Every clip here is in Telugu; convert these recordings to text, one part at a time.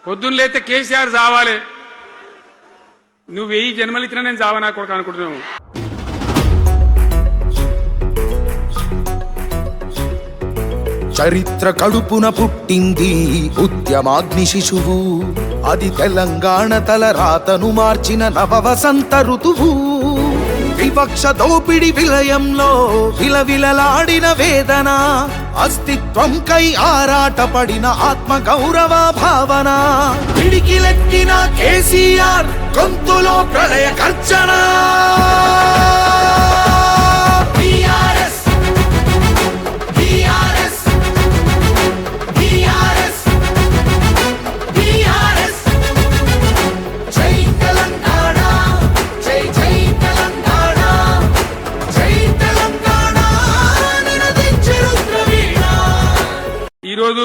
పొద్దున్న లేతే కేసీఆర్ చావాలి. నువ్వు 1000 జన్మలు ఇచ్చినా నేను చావనా కొడుకు అనుకుంటున్నావు. చరిత్ర కడుపున పుట్టింది ఉద్యమాగ్ని శిశువు. అది తెలంగాణ తల రాతను మార్చిన నవవసంత ఋతువు. వివక్ష దోపిడి విలయంలో విలవిలలాడిన వేదన, అస్తిత్వంకై ఆరాటపడిన ఆత్మ గౌరవ భావన. పిడికిలెత్తిన కేసీఆర్ గొంతులో ప్రళయ గర్జన. ఈరోజు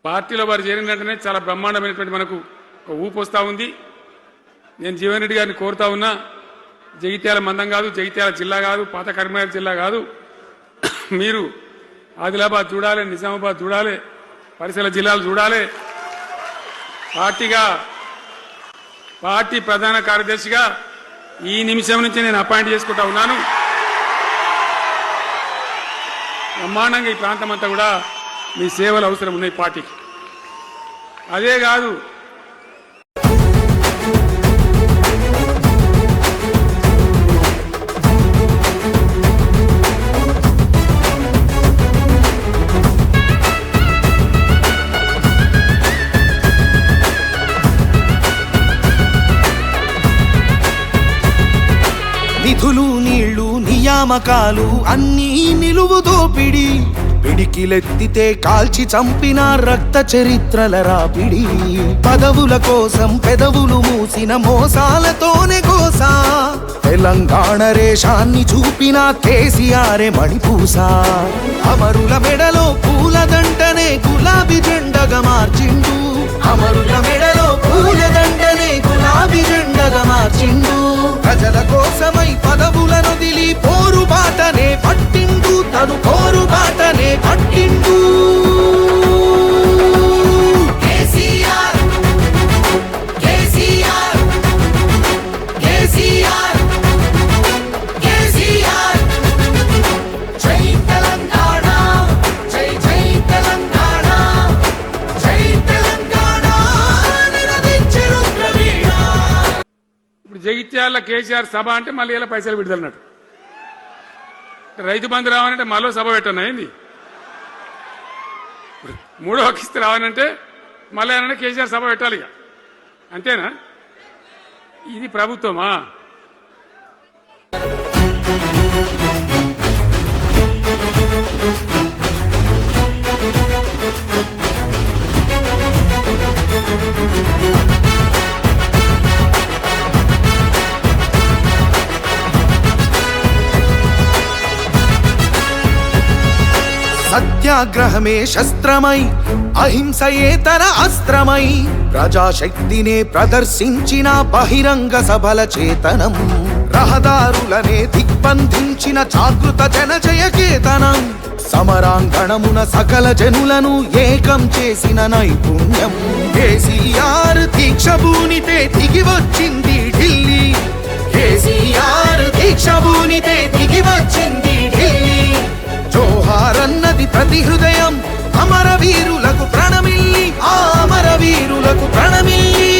పార్టీలో వారు చేరిన వెంటనే చాలా బ్రహ్మాండమైనటువంటి మనకు ఊపు వస్తూ ఉంది. నేను జీవన్ రెడ్డి గారిని కోరుతా ఉన్నా, జగిత్యాల మందం కాదు, జగిత్యాల జిల్లా కాదు, పాత కరీంనగర్ జిల్లా కాదు, మీరు ఆదిలాబాద్ చూడాలి, నిజామాబాద్ చూడాలి, పరిసర జిల్లాలు చూడాలి. పార్టీ ప్రధాన కార్యదర్శిగా ఈ నిమిషం నుంచి నేను అపాయింట్ చేసుకుంటా ఉన్నాను. బ్రహ్మాండంగా ఈ ప్రాంతం అంతా కూడా మీ సేవలు అవసరం ఉన్నాయి పార్టీకి. అదే కాదు, నిధులు నీళ్లు నియామకాలు అన్నీ నిలువు దోపిడి. పిడికిలెత్తితే కాల్చి చంపిన రక్త చరిత్రల రాపిడి. పదవుల కోసం పెదవులు మూసిన మోసాలతోనే కోసా. తెలంగాణ రేషాన్ని చూపిన కేసీఆరే మణిపూసా. అమరుల మెడలో పూలదండనే గులాబీ జెండగా మార్చిండు. అమరుల మెడలో పూలదండనే గులాబీ జెండగా మార్చిండు. ప్రజల కోసమై పదవులను దిలి పోరుబాటనే పట్టిండు. తను పోరుబాటనే పట్టిండు. కేసీఆర్ కేసీఆర్ కేసీఆర్ కేసీఆర్. జై తెలంగాణ, జై జై తెలంగాణ, జై తెలంగాణ నినదించే రుద్రవీణ. ఇప్పుడు జగిత్యాల కేసీఆర్ సభ అంటే మళ్ళీ ఇలా పైసలు విడుదలన్నట్టు. రైతు బంధు రావాలంటే మళ్ళీ సభ పెట్టను అయింది. మూడో కిస్తీ రావాలంటే మళ్ళీ ఏమన్నా కేసీఆర్ సభ పెట్టాలి. ఇక అంతేనా? ఇది ప్రభుత్వమా? సత్యాగ్రహమే శస్త్రమై అహింసయేతర అస్త్రమై ప్రజాశక్తినే ప్రదర్శించిన బహిరంగ సభల చేతనం. రహదారులనే దిగ్బంధించిన జాగృత జనజయ కేతనం. సమరాంగణమున సకల జనులను ఏకం చేసిన నైపుణ్యం. కేసీఆర్ దీక్షభూనితే దిగి వచ్చింది ఢిల్లీ. కేసీఆర్ దీక్షభూనితే దిగి వచ్చింది ఢిల్లీ. జోహారన్నది ప్రతి హృదయం. అమరవీరులకు ప్రణమిల్లి, ఆ అమరవీరులకు ప్రణమిల్లి.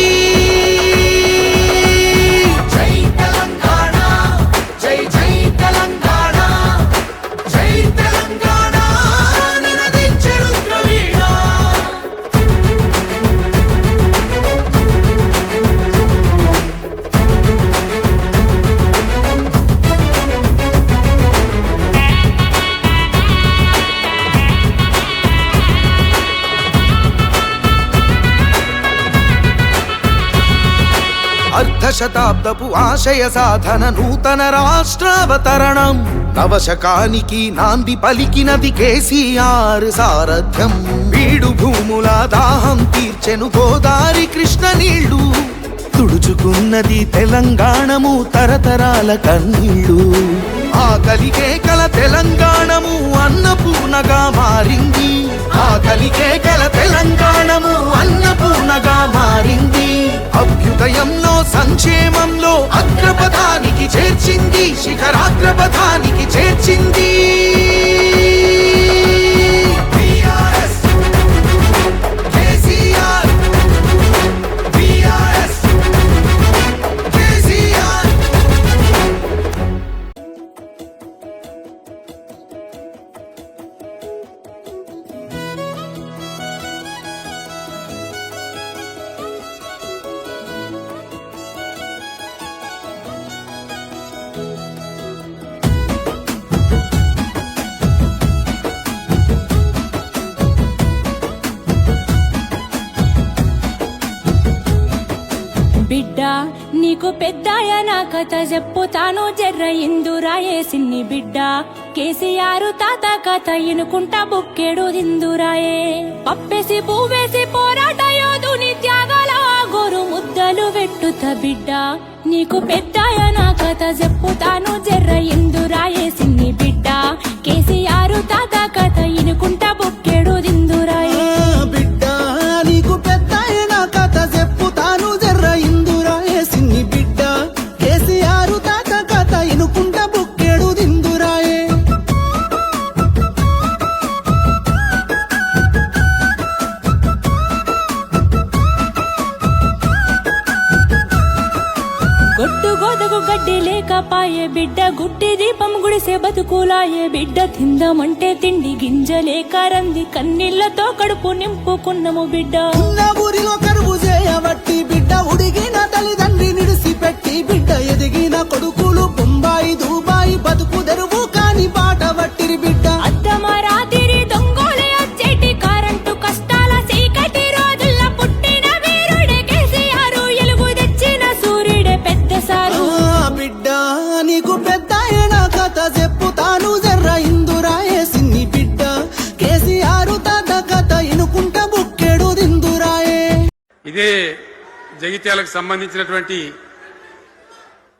జై తెలంగాణ, జై జై తెలంగాణ, జై తెలంగాణ నినదించే రుద్రవీణ. అర్ధశతాబ్దపు ఆశయ సాధన నూతన రాష్ట్రావతరణం. నవశకానికి నాంది పలికినది కేసీఆర్ సారథ్యం. బీడు భూముల దాహం తీర్చెను గోదారి కృష్ణ నీళ్లు. తుడుచుకున్నది తెలంగాణము తరతరాల కన్నీళ్లు. ఆకలికే కల తెలంగాణము అన్నపూర్ణగా మారింది. ఆకలికే కల తెలంగాణము అన్నపూర్ణ అభయంలో సంక్షేమంలో అగ్రపథానికి చేర్చింది, శిఖరాగ్రపథానికి చేర్చింది. బిడ్డా నీకు పెద్దాయ నా కథ చెప్పుతాను జర్ర ఇందురాయే సిన్ని బిడ్డ కేసీఆర్ తాత కథ ఇనుకుంటా బుక్కెడు దిందురాయే పప్పేసి పువ్వేసి పోరాట యోధుని త్యాగాల గోరు ముద్దలు వెట్టుత బిడ్డ నీకు పెద్దాయ నా కథ చెప్పుతాను జర్ర ఇందురాయే సిన్ని బిడ్డ కేసీఆర్ తాత కథ ఇనుకుంటా బుక్కెడు దిందురాయే బిడ్డ నీకు పెద్దాయ నా కథ చెప్పుతాను జర్ర ఇందురాయే సిన్ని బిడ్డ కేసీఆర్ తాత కథ ఇనుకుంటా బుక్కెడు దిందురాయే గొడ్డు గోదకు గడ్డి లేకపాయే బిడ్డ గుట్టి దీపం గుడిసే బతుకులాయే బిడ్డ తిందామంటే తిండి గింజలేక రంది కన్నీళ్లతో కడుపు నింపుకున్నము బిడ్డ ఉన్న ఊరిలో కరువు చేయబట్టి బిడ్డ ఉడిగిన తల్లిదండ్రి నిడిసిపెట్టి బిడ్డ ఎదిగిన కొడుకులు బొంబాయి దుబాయి బతుకు తెరువు కాని బాట పట్టిరి బిడ్డ అద్దమరాతిరి దొంగోలే వచ్చేటి కరెంటు కష్టాల చీకటి రోజుల్ల పుట్టిన వీరుడే కేసీఆర్ ఎలుగు తెచ్చిన సూర్యుడే పెద్ద సారు బిడ్డ నీకు పెద్దాయ నా కథ చెప్పుతాను జర్ర ఇందురాయే సిన్ని బిడ్డ కేసీఆర్ తాత కథ ఇనుకుంటా బుక్కెడు దిందురాయే ఇదే జగిత్యాలకు సంబంధించినటువంటి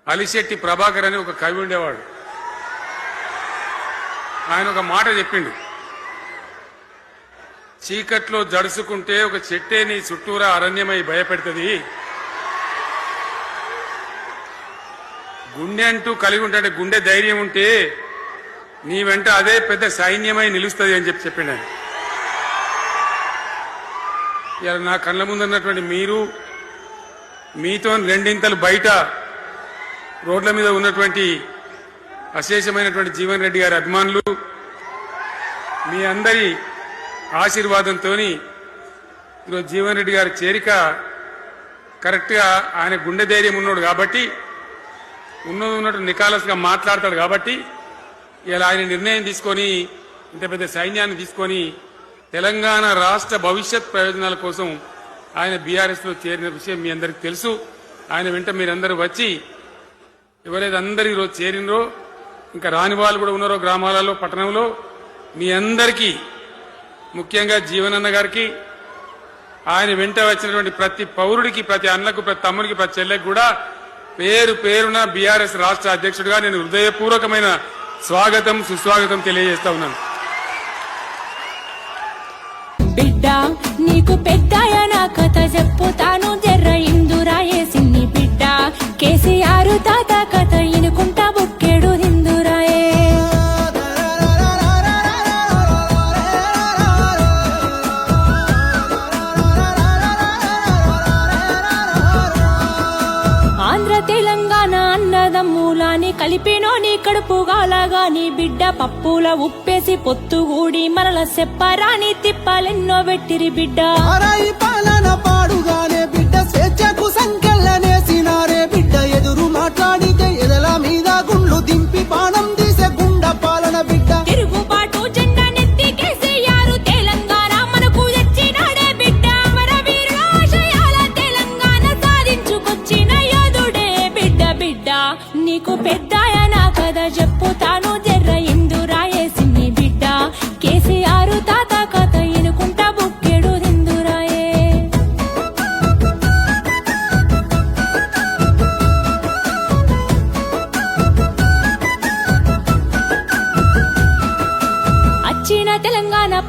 అలిశెట్టి ప్రభాకర్ అని ఒక కవి ఉండేవాడు. ఆయన ఒక మాట చెప్పిండు, చీకట్లో జడుసుకుంటే ఒక చెట్టే నీ చుట్టూరా అరణ్యమై భయపెడుతుంది, గుండె అంటూ కలిగి ఉంటే గుండె ధైర్యం ఉంటే నీ వెంట అదే పెద్ద సైన్యమై నిలుస్తుంది అని చెప్పిండు ఆయన. ఇలా నా కళ్ళ ముందున్నటువంటి మీరు, మీతో రెండింతలు బయట రోడ్ల మీద ఉన్నటువంటి అశేషమైనటువంటి జీవన్ రెడ్డి గారి అభిమానులు, మీ అందరి ఆశీర్వాదంతో ఈరోజు జీవన్ రెడ్డి గారి చేరిక కరెక్ట్గా ఆయన గుండె ధైర్యం ఉన్నాడు కాబట్టి, ఉన్నట్టు నికాలస్గా మాట్లాడతాడు కాబట్టి ఇలా ఆయన నిర్ణయం తీసుకొని ఇంత పెద్ద సైన్యాన్ని తీసుకొని తెలంగాణ రాష్ట్ర భవిష్యత్ ప్రయోజనాల కోసం ఆయన బీఆర్ఎస్లో చేరిన విషయం మీ అందరికీ తెలుసు. ఆయన వెంట మీరందరూ వచ్చి ఎవరైతే అందరూ ఈరోజు చేరినరో, ఇంకా రాని వాళ్ళు కూడా ఉన్నారో గ్రామాలలో పట్టణంలో, మీ అందరికీ ముఖ్యంగా జీవనన్న గారికి, ఆయన వెంట వచ్చినటువంటి ప్రతి పౌరుడికి, ప్రతి అన్నకు, ప్రతి తమ్ముడికి, ప్రతి చెల్లెకి కూడా పేరు పేరున బీఆర్ఎస్ రాష్ట్ర అధ్యక్షుడిగా నేను హృదయపూర్వకమైన స్వాగతం సుస్వాగతం తెలియజేస్తా ఉన్నాను. బిడ్డ నీకు పెద్దాయ నా కథ చెప్పుతాను జర్ర ఇందురాయే సిన్ని బిడ్డ కేసీఆర్ తాత కథ ఇనుకుంటా బుక్కెడు దిందురాయే ఆంధ్ర తెలంగాణ అన్నదమ్ములాని కలిపినోని కడుపుగాలగాని బిడ్డ పప్పుల ఉప్పేసి పొత్తుగూడి మనల సెప్పరాని తిప్పాలెన్నో పెట్టిరి బిడ్డ ఆరాయి పాలన పాడుగానే బిడ్డ స్వేచ్ఛకు సంకెళ్ళనేసినారే బిడ్డ ఎదురు మాట్లాడితే ఎదల మీద గుండ్లు దింపి బాణం తీసే గుండ పాలన బిడ్డ తిరుగుబాటు జెండా నెత్తి కేసీఆర్ తెలంగాణ మనకు తెచ్చినాడే బిడ్డ మన వీరుల ఆశయాల తెలంగాణ సాధించుకొచ్చిన యోధుడే బిడ్డ బిడ్డ నీకు పెద్దాయ నా కథ చెప్పుతాను జర్ర ఇందురాయే సిన్ని బిడ్డ కేసీఆర్ తాత కథ ఇనుకుంటా బుక్కెడు దిందురాయే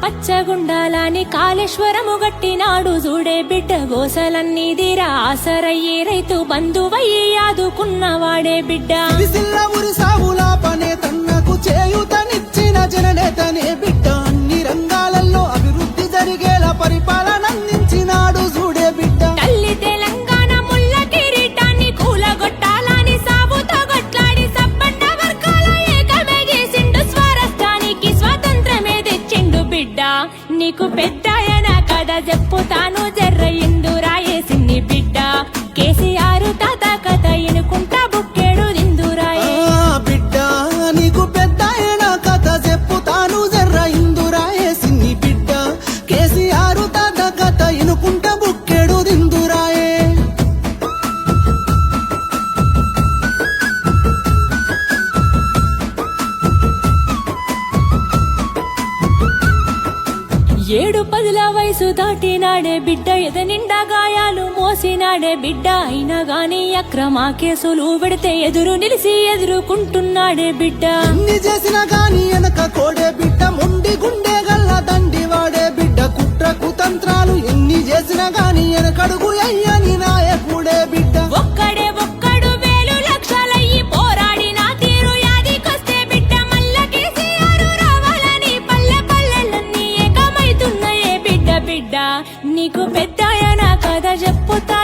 పచ్చగుండాలని కాళేశ్వరము గట్టినాడు చూడే బిడ్డ గోసలన్నీ తీరా ఆసరయ్యే రైతు బంధువయ్యి ఆదుకున్నవాడే బిడ్డ సిరిసిల్ల ఊరి సావుల పనే తన్నకు చేయూతనిచ్చిన జననేతనే బిడ్డ అన్ని రంగాలలో అభివృద్ధి జరిగేలా పరిపాలన అందించినాడు చూడే బిడ్డ తల్లి తెలంగాణ ముల్ల కిరీటాన్ని కూలగొట్టాలని సాబుతో గొట్లాడి సబ్బండ వర్గాల ఏకమే చేసిండు స్వరాష్ట్రానికి స్వాతంత్రమే తెచ్చిండు బిడ్డ నీకు పెద్దాయన కథ చెప్పుతాను జర్ర ఇందురాయేసిన్ని బిడ్డ కేసీఆర్ తాత కథ ఇనుకుంటా బుక్కేడు దిందురాయే బిడ్డ నీకు పెద్దాయన కథ చెప్పుతాను జర్ర ఇందురాయేసిన్ని బిడ్డ కేసీఆర్ తాత కథ ఇనుకుంట బుక్కెడు దిందురాయే ఏడు పదుల వయసు దాటినాడే బిడ్డ ఎదనిండా గాయాలు మోసినాడే బిడ్డ అయినా గాని అక్రమ కేసులు పెడితే ఎదురు నిలిసి ఎదుర్కొంటున్నాడే బిడ్డ ఎన్ని చేసినా గాని వెనక కోడే బిడ్డ మొండి గుండె గల్ల దండి వాడే బిడ్డ కుట్ర కుతంత్రాలు ఎన్ని చేసినా గాని వెనకడుగు అయ్యని నాయకుడే బిడ్డ ఒక్కడు వేలు లక్షలయ్యి పోరాడిన తీరు యాదికొస్తే బిడ్డ మల్ల కేసీఆర్ రావాలని పల్లె పల్లెలన్నీ ఏకమైతున్నాయే బిడ్డ బిడ్డ నీకు పెద్దాయన కథ చెప్పుతా